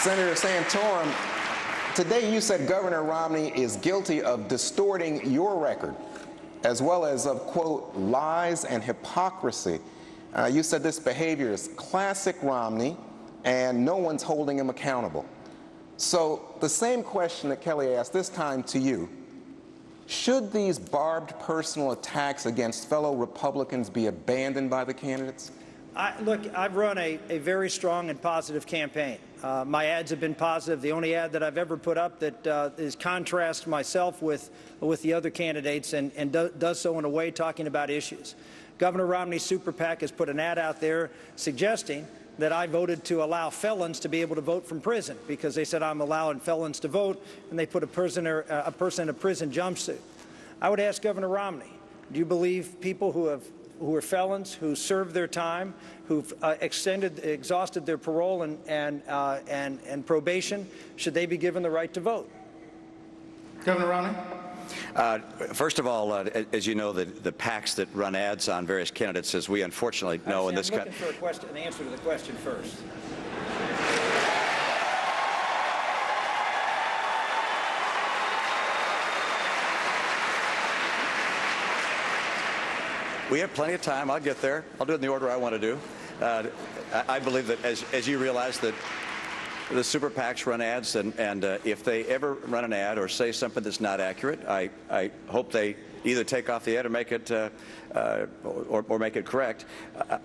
Senator Santorum, today you said Governor Romney is guilty of distorting your record, as well as of, quote, lies and hypocrisy. You said this behavior is classic Romney, and no one's holding him accountable. So the same question that Kelly asked, this time to you. Should these barbed personal attacks against fellow Republicans be abandoned by the candidates? Look, I've run a very strong and positive campaign. My ads have been positive. The only ad that I've ever put up that is contrast myself with the other candidates and does so in a way talking about issues. Governor Romney's super PAC has put an ad out there suggesting that I voted to allow felons to be able to vote from prison because they said I'm allowing felons to vote, and they put a person in a prison jumpsuit. I would ask Governor Romney, do you believe people who are felons, who served their time, who've exhausted their parole and probation, should they be given the right to vote? Governor Romney? First of all, as you know, the PACs that run ads on various candidates, as we unfortunately know in this country. I'm looking for an answer to the question first. We have plenty of time. I'll get there. I'll do it in the order I want to do. I believe that, as you realize, that the super PACs run ads, and if they ever run an ad or say something that's not accurate, I hope they either take off the ad or make it or make it correct.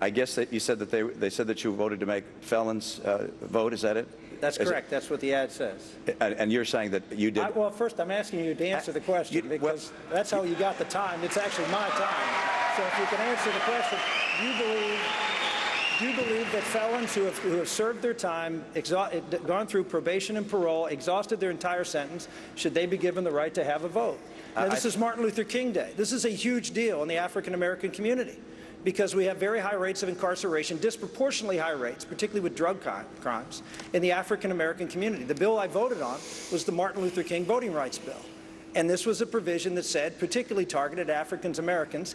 I guess that you said that they said that you voted to make felons vote. Is that it? That's correct. That's what the ad says. And you're saying that you did. Well, first I'm asking you to answer the question because that's how you got the time. It's actually my time. So if you can answer the question, do you believe that felons who have served their time, gone through probation and parole, exhausted their entire sentence, should they be given the right to have a vote? Now, this is Martin Luther King Day. This is a huge deal in the African-American community because we have very high rates of incarceration, disproportionately high rates, particularly with drug crimes, in the African-American community. The bill I voted on was the Martin Luther King Voting Rights Bill. And this was a provision that said particularly targeted Africans-Americans,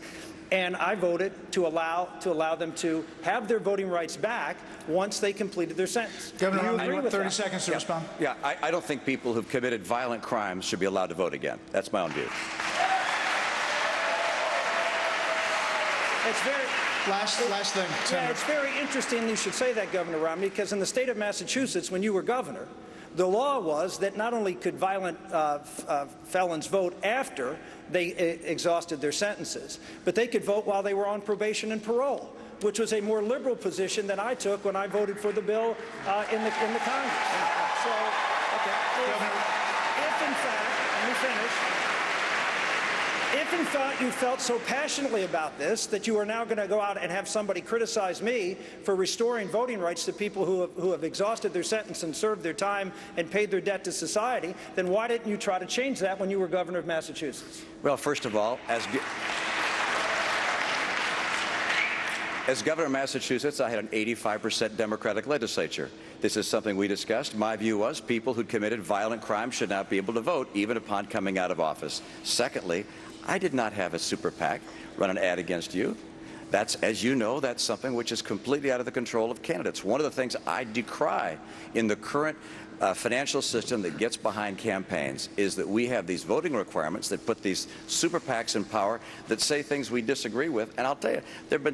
and I voted to allow them to have their voting rights back once they completed their sentence. Governor Romney, you have 30 seconds to respond. Yeah, I don't think people who've committed violent crimes should be allowed to vote again. That's my own view. It's very last thing. Yeah, it's very interesting you should say that, Governor Romney, because in the state of Massachusetts, when you were governor, the law was that not only could violent felons vote after they exhausted their sentences, but they could vote while they were on probation and parole, which was a more liberal position than I took when I voted for the bill in the Congress. So, okay, if in fact, let me finish. If in fact you felt so passionately about this that you are now going to go out and have somebody criticize me for restoring voting rights to people who have exhausted their sentence and served their time and paid their debt to society, then why didn't you try to change that when you were governor of Massachusetts? Well, first of all, as governor of Massachusetts, I had an 85% Democratic legislature. This is something we discussed. My view was people who committed violent crimes should not be able to vote, even upon coming out of office. Secondly, I did not have a super PAC run an ad against you. That's, as you know, that's something which is completely out of the control of candidates. One of the things I decry in the current financial system that gets behind campaigns is that we have these voting requirements that put these super PACs in power that say things we disagree with. And I'll tell you, there have been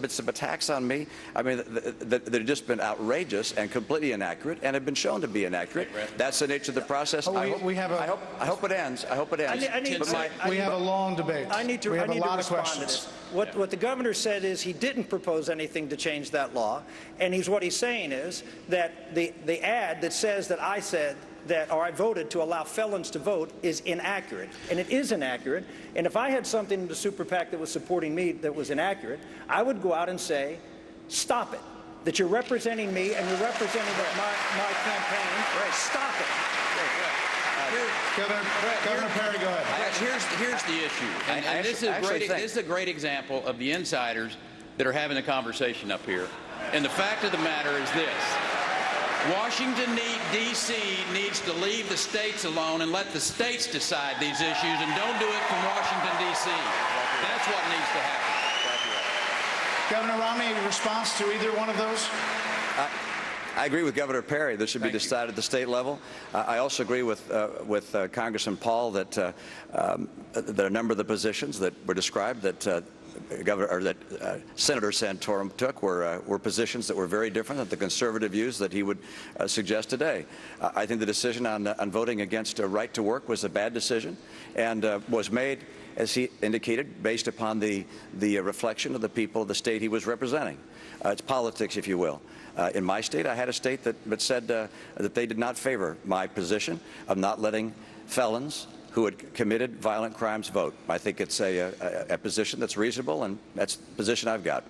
some attacks on me. I mean, that have just been outrageous and completely inaccurate, and have been shown to be inaccurate. That's the nature of the process. I hope it ends. I hope it ends. We have a long debate. We have a lot of questions. What the governor said is he didn't propose anything to change that law, and what he's saying is that the ad that says that I said that, or I voted to allow felons to vote, is inaccurate, and it is inaccurate. And if I had something in the super PAC that was supporting me that was inaccurate, I would go out and say, stop it. That you're representing me and you're representing my campaign. Right. Stop it. Governor Perry, go ahead. Here's the issue, and this is a great example of the insiders that are having the conversation up here. And the fact of the matter is this. Washington, D.C. needs to leave the states alone and let the states decide these issues, and don't do it from Washington, D.C. That's what needs to happen. Governor Romney, a response to either one of those? I agree with Governor Perry. This should be decided at the state level. I also agree with Congressman Paul that a number of the positions that were described that Senator Santorum took were positions that were very different than the conservative views that he would suggest today. I think the decision on voting against right to work was a bad decision and was made, as he indicated, based upon the reflection of the people of the state he was representing. It's politics, if you will. In my state, I had a state that said that they did not favor my position of not letting felons who had committed violent crimes vote. I think it's a position that's reasonable, and that's the position I've got.